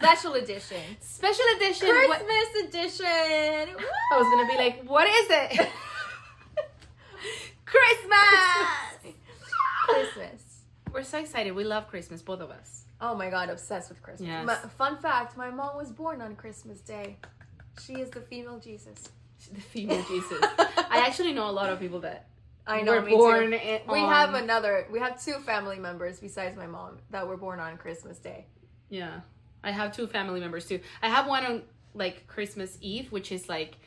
Special edition. Special edition. Christmas edition. Woo! I was going to be like, what is it? Christmas! Christmas. We're so excited. We love Christmas, both of us. Oh my God, obsessed with Christmas. Yes. Fun fact, my mom was born on Christmas Day. She is the female Jesus. The female Jesus. I actually know a lot of people that I know, were me born too. We have two family members besides my mom that were born on Christmas Day. Yeah. I have two family members too. I have one on like Christmas Eve, which is like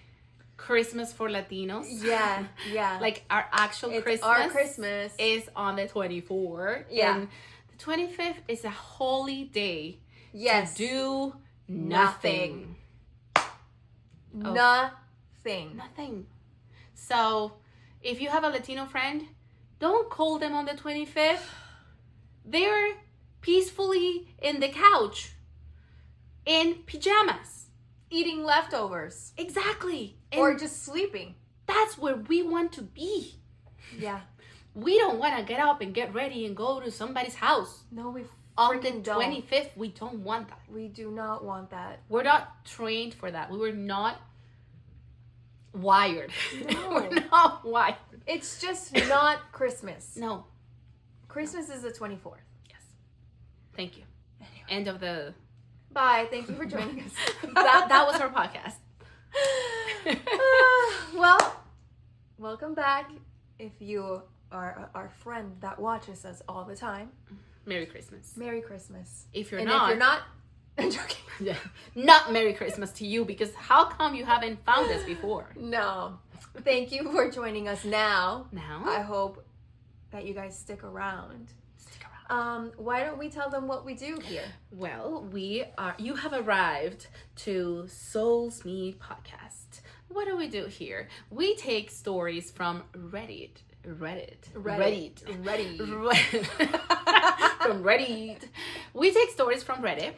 Christmas for Latinos. Yeah, yeah. Like our actual Christmas is on the 24th. Yeah. And the 25th is a holy day. Yes. To do nothing. Nothing. So, if you have a Latino friend, don't call them on the 25th. They're peacefully in the couch in pajamas. Eating leftovers. Exactly. Or just sleeping. That's where we want to be. Yeah. We don't want to get up and get ready and go to somebody's house. No, we on the 25th, we don't want that. We do not want that. We're not trained for that. We were not wired. No. We're not wired. It's just not Christmas. No. Christmas is the 24th. Yes. Thank you. Anyway. End of the... Bye. Thank you for joining us. that was our podcast. Well, welcome back. If you are our friend that watches us all the time, Merry Christmas. Merry Christmas. If you're and not... if you're not... I'm joking. Yeah. Not Merry Christmas to you, because how come you haven't found us before? No. Thank you for joining us now. Now? I hope that you guys stick around. Why don't we tell them what we do here? Well, you have arrived to Soul's Meet Podcast. What do we do here? We take stories from Reddit. From Reddit. We take stories from Reddit,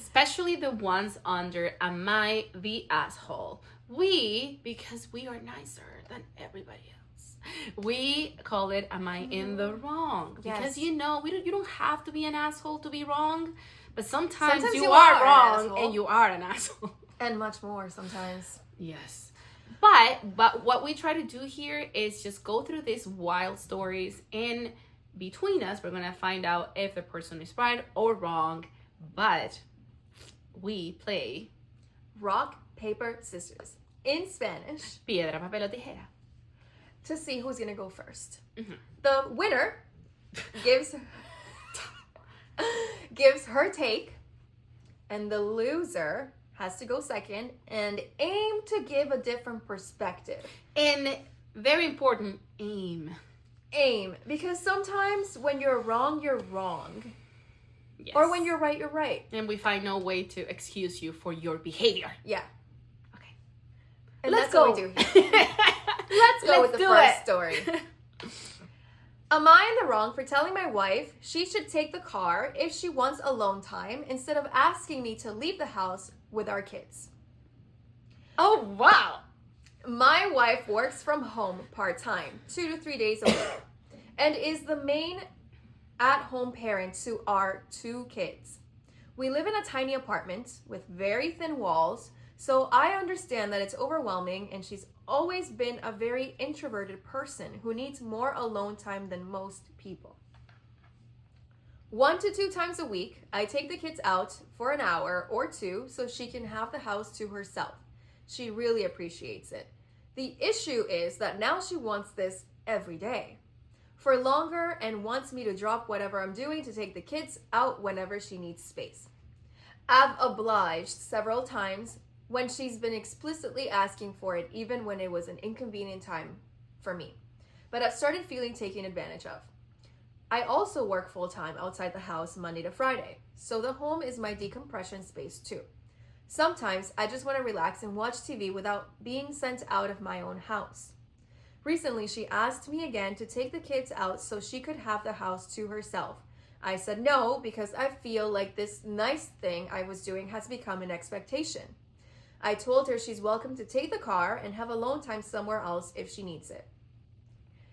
especially the ones under Am I the Asshole? Because we are nicer than everybody else. We call it Am I in the Wrong? Because you don't have to be an asshole to be wrong, but sometimes you are wrong and you are an asshole. And much more sometimes. Yes. But what we try to do here is just go through these wild stories, and between us, we're going to find out if the person is right or wrong, but we play rock, paper, scissors. In Spanish. Piedra, papel o tijera. To see who's going to go first. Mm-hmm. The winner gives her take, and the loser has to go second and aim to give a different perspective. And very important, aim. Because sometimes when you're wrong, you're wrong. Yes. Or when you're right, you're right. And we find no way to excuse you for your behavior. Yeah. Okay. And Let's that's go. what we do here. Let's go with the first story. Am I in the wrong for telling my wife she should take the car if she wants alone time instead of asking me to leave the house with our kids? Oh, wow. My wife works from home part-time, 2 to 3 days a week, and is the main at-home parent to our 2 kids. We live in a tiny apartment with very thin walls, so I understand that it's overwhelming, and she's always been a very introverted person who needs more alone time than most people. 1 to 2 times a week, I take the kids out for an hour or 2 so she can have the house to herself. She really appreciates it. The issue is that now she wants this every day, for longer, and wants me to drop whatever I'm doing to take the kids out whenever she needs space. I've obliged several times when she's been explicitly asking for it, even when it was an inconvenient time for me. But I've started feeling taken advantage of. I also work full-time outside the house Monday to Friday, so the home is my decompression space too. Sometimes I just want to relax and watch TV without being sent out of my own house. Recently, she asked me again to take the kids out so she could have the house to herself. I said no because I feel like this nice thing I was doing has become an expectation. I told her she's welcome to take the car and have alone time somewhere else if she needs it.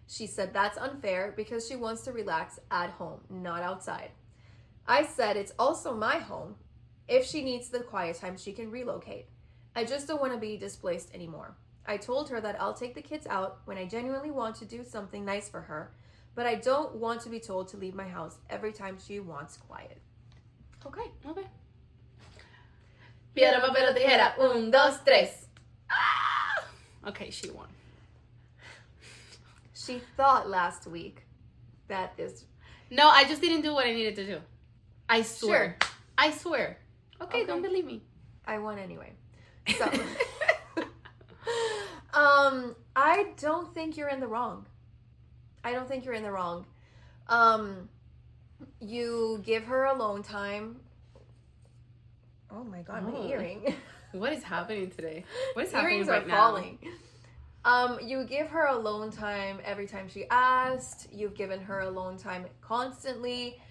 She said that's unfair because she wants to relax at home, not outside. I said it's also my home. If she needs the quiet time, she can relocate. I just don't want to be displaced anymore. I told her that I'll take the kids out when I genuinely want to do something nice for her, but I don't want to be told to leave my house every time she wants quiet. Okay. Okay. Piedra, papel, tijera. 1, 2, 3. Okay, she won. She thought last week that this... No, I just didn't do what I needed to do. I swear. Sure. I swear. Okay, don't believe me. I won anyway. So, I don't think you're in the wrong. I don't think you're in the wrong. You give her alone time. Oh my God, my earring. What is happening today? What is Earrings happening right are falling. You give her alone time every time she asked. You've given her alone time constantly,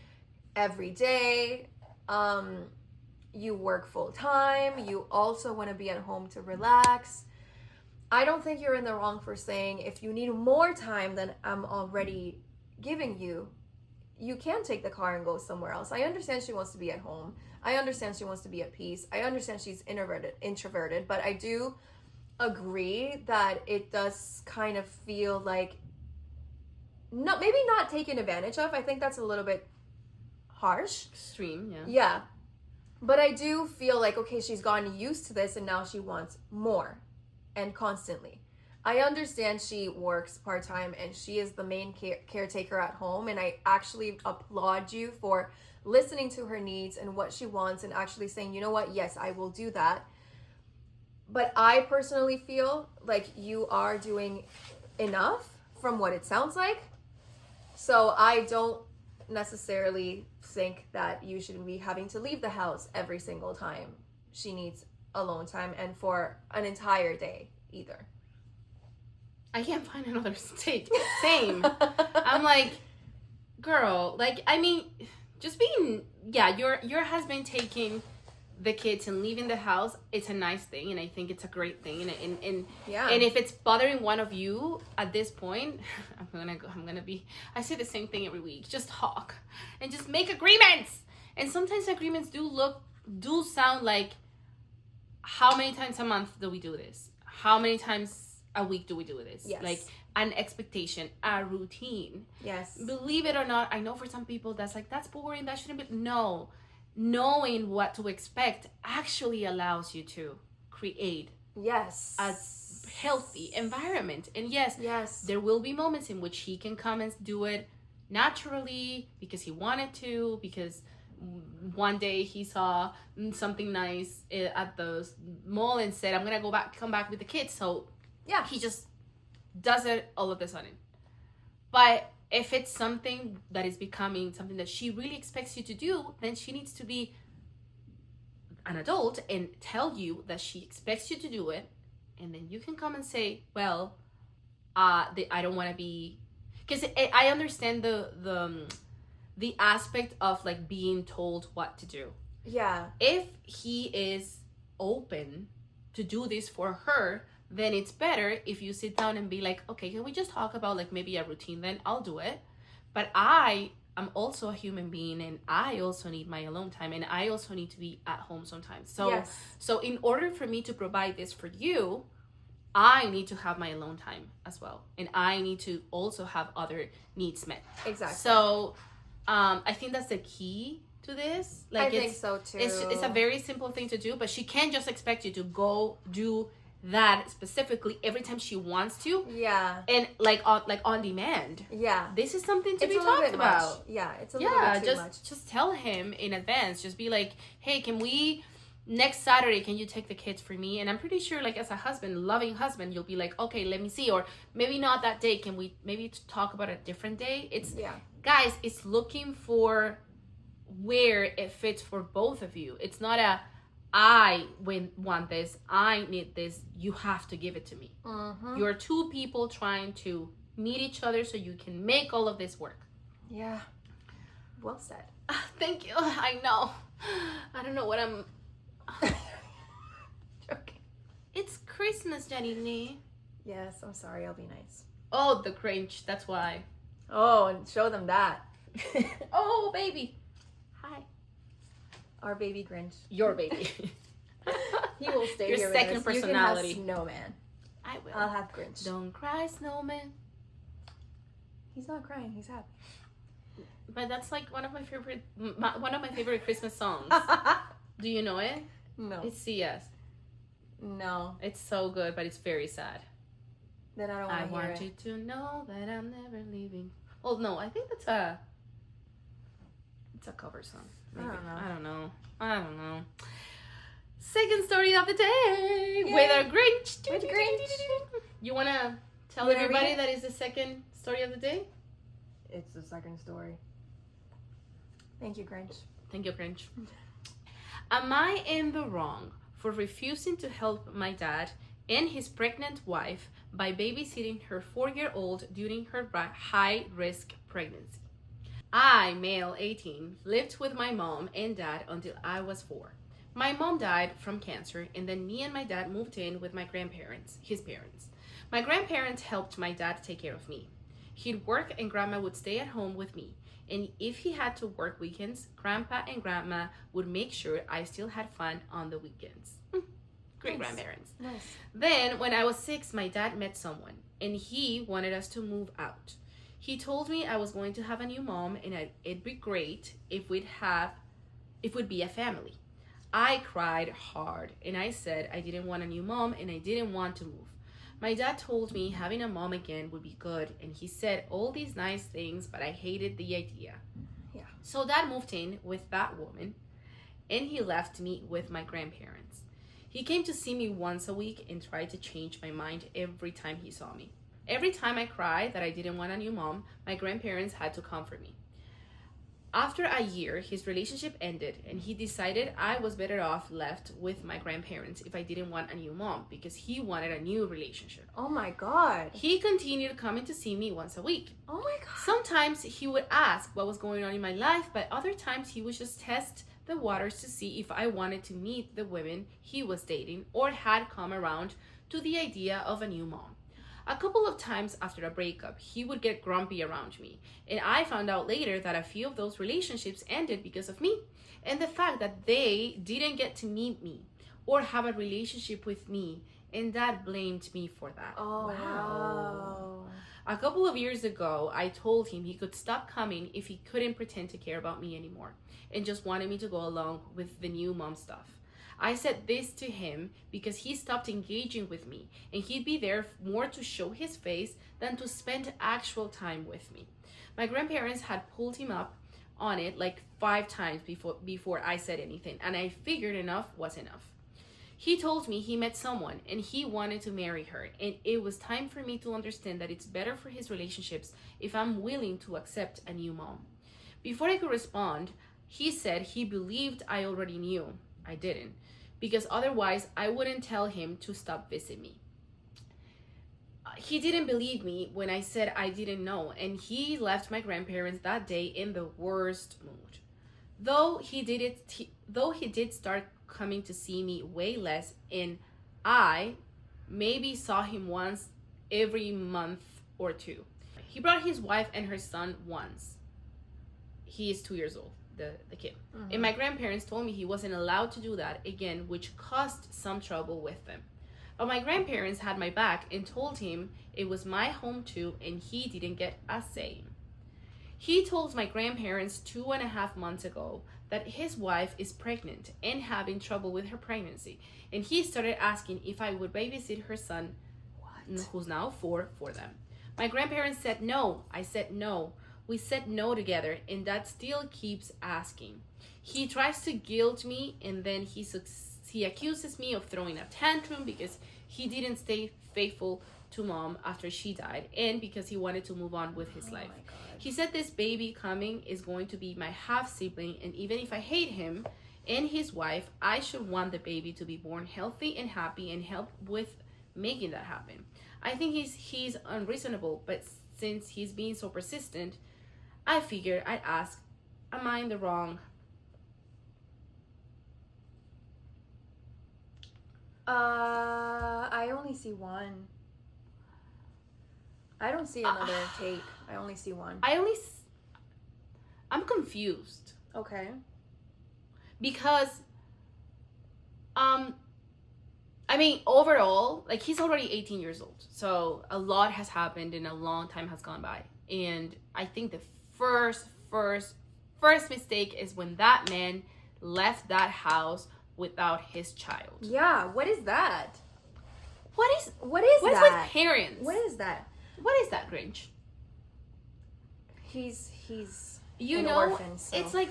every day. You work full time. You also want to be at home to relax. I don't think you're in the wrong for saying if you need more time than I'm already giving you, you can take the car and go somewhere else. I understand she wants to be at home. I understand she wants to be at peace. I understand she's introverted, but I do agree that it does kind of feel like maybe not taken advantage of. I think that's a little bit harsh. Extreme, yeah. Yeah. But I do feel like, okay, she's gotten used to this and now she wants more and constantly. I understand she works part-time and she is the main caretaker at home, and I actually applaud you for listening to her needs and what she wants and actually saying, you know what, yes, I will do that. But I personally feel like you are doing enough from what it sounds like. So I don't necessarily think that you should be having to leave the house every single time she needs alone time and for an entire day either. I can't find another state. Same. I'm like, girl, like, I mean, just being, yeah, your husband taking the kids and leaving the house, it's a nice thing, and I think it's a great thing, and yeah. And if it's bothering one of you at this point, I say the same thing every week. Just talk and just make agreements. And sometimes agreements do sound like, how many times a month do we do this? How many times a week do we do this? Yes. Like an expectation, a routine. Yes. Believe it or not, I know for some people that's like, that's boring, that shouldn't be. No. Knowing what to expect actually allows you to create yes a healthy environment. And yes, there will be moments in which he can come and do it naturally because he wanted to, because one day he saw something nice at the mall and said, I'm gonna come back with the kids. So yeah, he just does it all of a sudden. But if it's something that is becoming something that she really expects you to do, then she needs to be an adult and tell you that she expects you to do it. And then you can come and say, well, I don't want to be, because I understand the aspect of like being told what to do. Yeah. If he is open to do this for her, then it's better if you sit down and be like, okay, can we just talk about like maybe a routine? Then I'll do it. But I am also a human being, and I also need my alone time, and I also need to be at home sometimes. So in order for me to provide this for you, I need to have my alone time as well. And I need to also have other needs met. Exactly. So I think that's the key to this. Like, I think so too. It's a very simple thing to do, but she can't just expect you to go do that specifically every time she wants to. Yeah. And like on demand. Yeah. This is something to be talked about. Yeah, it's a little bit too much. Just tell him in advance. Just be like, hey, can we next Saturday, can you take the kids for me? And I'm pretty sure, like, as a husband, loving husband, you'll be like, okay, let me see. Or maybe not that day. Can we maybe talk about a different day? Guys, it's looking for where it fits for both of you. It's not a, I want this, I need this, you have to give it to me. Mm-hmm. You're two people trying to meet each other so you can make all of this work. Yeah. Well said. Thank you. I know. I don't know what I'm... Joking. It's Christmas, Janine. Yes, I'm sorry. I'll be nice. Oh, the Grinch. That's why. Oh, and show them that. Oh, baby. Hi. Our baby Grinch. Your baby. He will stay Your here second with us. personality. You can have Snowman. I will. I'll have Grinch. Don't cry, snowman. He's not crying. He's happy. But that's like one of my favorite Christmas songs. Do you know it? No. It's CS. No. It's so good, but it's very sad. Then I don't want to hear it. I want you to know that I'm never leaving. Oh no, I think it's a cover song. Maybe. I don't know. I don't know. Second story of the day. Yay. With our Grinch. With Grinch. You wanna tell You wanna everybody read it? that is the second story of the day? It's the second story. Thank you, Grinch. Thank you, Grinch. Am I in the wrong for refusing to help my dad and his pregnant wife by babysitting her 4-year-old during her high-risk pregnancy? I, male 18, lived with my mom and dad until I was 4. My mom died from cancer, and then me and my dad moved in with my grandparents, his parents. My grandparents helped my dad take care of me. He'd work and grandma would stay at home with me. And if he had to work weekends, grandpa and grandma would make sure I still had fun on the weekends. Great Nice. grandparents. Nice. Then, when I was 6, my dad met someone, and he wanted us to move out. He told me I was going to have a new mom, and it'd be great if we'd be a family. I cried hard, and I said I didn't want a new mom, and I didn't want to move. My dad told me having a mom again would be good, and he said all these nice things, but I hated the idea. Yeah. So dad moved in with that woman, and he left me with my grandparents. He came to see me once a week and tried to change my mind every time he saw me. Every time I cried that I didn't want a new mom, my grandparents had to comfort me. After a year, his relationship ended, and he decided I was better off left with my grandparents if I didn't want a new mom, because he wanted a new relationship. Oh my God. He continued coming to see me once a week. Oh my God. Sometimes he would ask what was going on in my life, but other times he would just test the waters to see if I wanted to meet the women he was dating or had come around to the idea of a new mom. A couple of times after a breakup, he would get grumpy around me, and I found out later that a few of those relationships ended because of me, and the fact that they didn't get to meet me or have a relationship with me, and Dad blamed me for that. Oh, wow. A couple of years ago, I told him he could stop coming if he couldn't pretend to care about me anymore, and just wanted me to go along with the new mom stuff. I said this to him because he stopped engaging with me, and he'd be there more to show his face than to spend actual time with me. My grandparents had pulled him up on it like 5 times before I said anything, and I figured enough was enough. He told me he met someone and he wanted to marry her, and it was time for me to understand that it's better for his relationships if I'm willing to accept a new mom. Before I could respond, he said he believed I already knew. I didn't, because otherwise I wouldn't tell him to stop visiting me. He didn't believe me when I said I didn't know, and he left my grandparents that day in the worst mood. Though he did start coming to see me way less, and I maybe saw him once every month or 2. He brought his wife and her son once. He is 2 years old, the kid. Mm-hmm. And my grandparents told me he wasn't allowed to do that again, which caused some trouble with them. But my grandparents had my back and told him it was my home too, and he didn't get a say. He told my grandparents 2.5 months ago that his wife is pregnant and having trouble with her pregnancy, and he started asking if I would babysit her son, who's now 4, for them. My grandparents said no. I said no. We said no together, and Dad still keeps asking. He tries to guilt me, and then he accuses me of throwing a tantrum because he didn't stay faithful to Mom after she died, and because he wanted to move on with his life. My God. He said this baby coming is going to be my half-sibling, and even if I hate him and his wife, I should want the baby to be born healthy and happy and help with making that happen. I think he's unreasonable, but since he's being so persistent, I figured I'd ask, am I in the wrong? I only see one. I don't see another tape. I only see one. I'm confused Okay. because I mean, overall, like, he's already 18 years old, so a lot has happened and a long time has gone by. And I think the first mistake is when that man left that house without his child. Yeah, what is that? What's that? with parents? What is that? What is that, Grinch? He's You an know, orphan, so. it's like,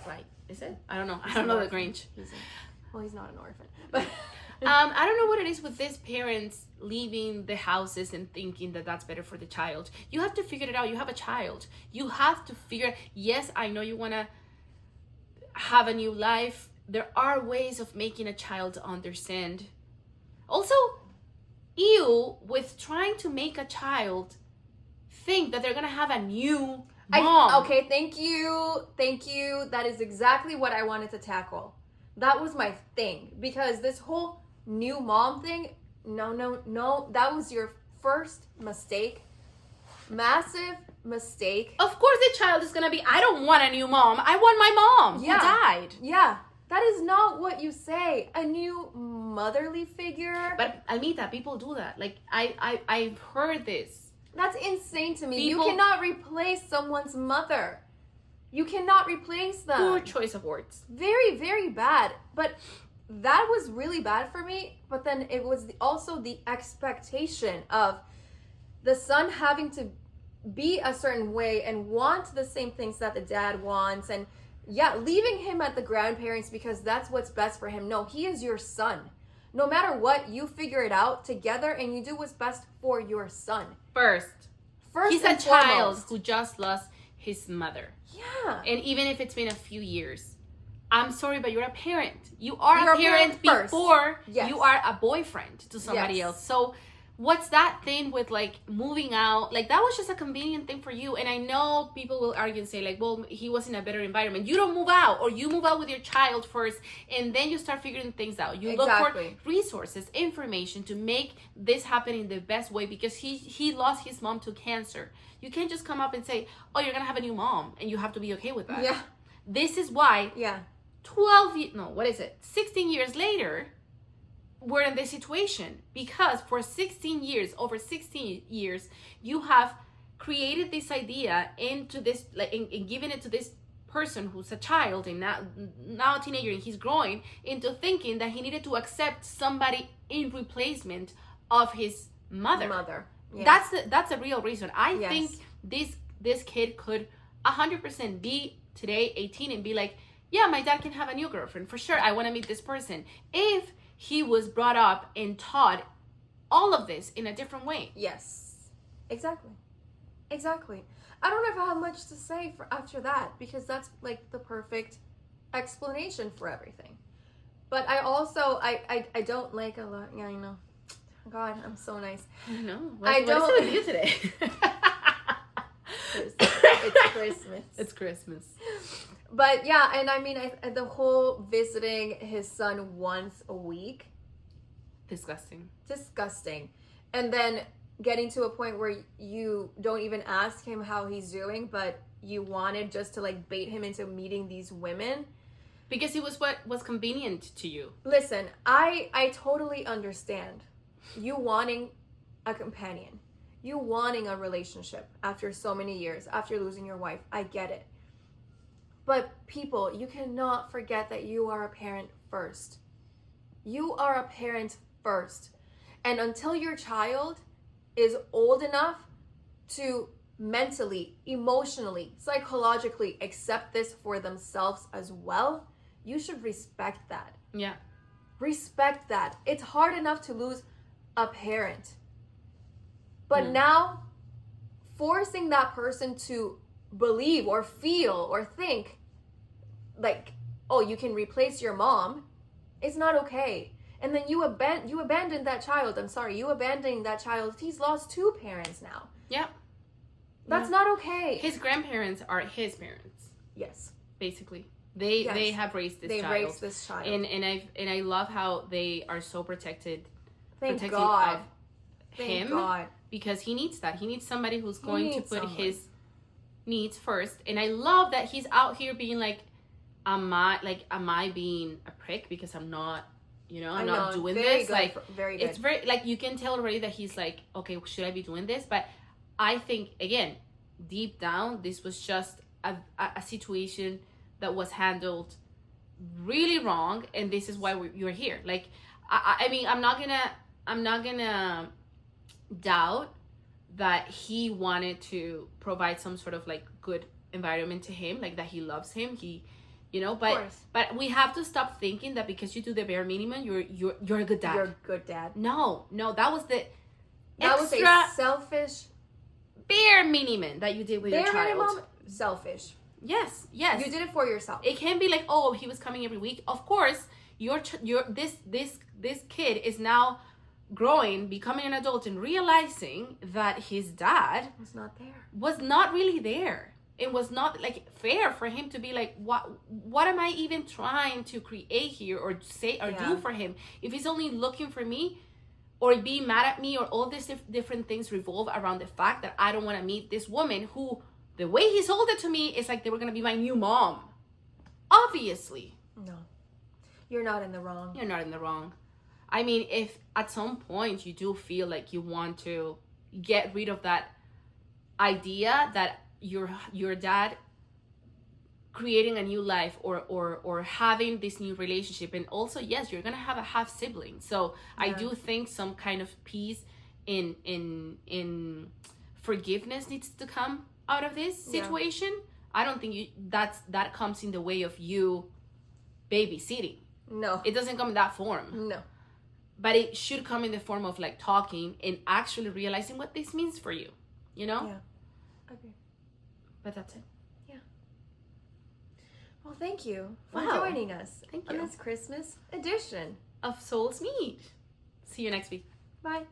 right. Is it? I don't know. I don't know the Grinch. He's not an orphan. But I don't know what it is with these parents leaving the houses and thinking that that's better for the child. You have to figure it out. You have a child. You have to figure, yes, I know you want to have a new life. There are ways of making a child understand. Also, you, with trying to make a child think that they're going to have a new mom. Okay, thank you. That is exactly what I wanted to tackle. That was my thing. Because this whole new mom thing, no. That was your first mistake. Massive mistake. Of course the child is going to be, I don't want a new mom. I want my mom who died. Yeah. That is not what you say. A new motherly figure. But Anita, people do that. Like, I've heard this. That's insane to me. You cannot replace someone's mother. You cannot replace them. Poor choice of words. Very, very bad. But that was really bad for me. But then it was also the expectation of the son having to be a certain way and want the same things that the dad wants. And yeah, leaving him at the grandparents because that's what's best for him. No, he is your son. No matter what, you figure it out together and you do what's best for your son. First he's a child who just lost his mother. Yeah. And even if it's been a few years, I'm sorry, but you're a parent. You're a parent before you are a boyfriend to somebody else. So what's that thing with, like, moving out? Like, that was just a convenient thing for you. And I know people will argue and say, like, well, he was in a better environment. You don't move out, or you move out with your child first, and then you start figuring things out. You look for resources, information to make this happen in the best way, because he lost his mom to cancer. You can't just come up and say, oh, you're going to have a new mom, and you have to be okay with that. Yeah. This is why 16 years later, we're in this situation, because for over 16 years, you have created this idea into this, like, and given it to this person who's a child and now a teenager, and he's growing into thinking that he needed to accept somebody in replacement of his mother. Yeah. That's a real reason. I think this kid could 100% be today 18 and be like, yeah, my dad can have a new girlfriend for sure. I want to meet this person. If he was brought up and taught all of this in a different way. Yes, exactly. I don't know if I have much to say after that, because that's like the perfect explanation for everything. But I also, I don't like a lot. Yeah, I know. God, I'm so nice. I know. What is it with you today? It's Christmas. It's Christmas. But yeah, and I mean, the whole visiting his son once a week. Disgusting. And then getting to a point where you don't even ask him how he's doing, but you wanted just to, like, bait him into meeting these women. Because it was what was convenient to you. Listen, I totally understand you wanting a companion. You wanting a relationship after so many years, after losing your wife. I get it. But people, you cannot forget that you are a parent first. You are a parent first. And until your child is old enough to mentally, emotionally, psychologically accept this for themselves as well, you should respect that. Yeah. Respect that. It's hard enough to lose a parent. But now, forcing that person to believe or feel or think like, oh, you can replace your mom, it's not okay. And then you abandon that child. I'm sorry, you abandoning that child. He's lost 2 parents now. Yep. That's not okay. His grandparents are his parents. Yes. Basically. They have raised this child. They raised this child. And I love how they are so protected. Thank God. Of him. Because he needs that. He needs somebody who's going to put his needs first. And I love that he's out here being like, am I being a prick because I'm not, I'm not doing very this? good, Like, very good. it's very, like, you can tell already that he's like, okay, should I be doing this? But I think, again, deep down, this was just a situation that was handled really wrong, and this is why you're here. Like, I mean, I'm not gonna doubt that he wanted to provide some sort of like good environment to him, like that he loves him, but we have to stop thinking that because you do the bare minimum, you're a good dad. You're a good dad. No, that was the That was a selfish bare minimum that you did with your child. Bare minimum, selfish. Yes. You did it for yourself. It can't be like, oh, he was coming every week. Of course, this kid is now growing, becoming an adult, and realizing that his dad was not really there. It was not like fair for him to be like, what am I even trying to create here or say or do for him if he's only looking for me or being mad at me, or all these different things revolve around the fact that I don't want to meet this woman who, the way he sold it to me, is like they were going to be my new mom. Obviously. No. You're not in the wrong. You're not in the wrong. I mean, if at some point you do feel like you want to get rid of that idea that your dad creating a new life or having this new relationship, and also, yes, you're gonna have a half sibling, so I do think some kind of peace in forgiveness needs to come out of this situation. I don't think that comes in the way of you babysitting. No, it doesn't come in that form. No, but it should come in the form of like talking and actually realizing what this means for you. Yeah. Okay. But that's it. Yeah. Well, thank you for joining us on this Christmas edition of Souls Meet. See you next week. Bye.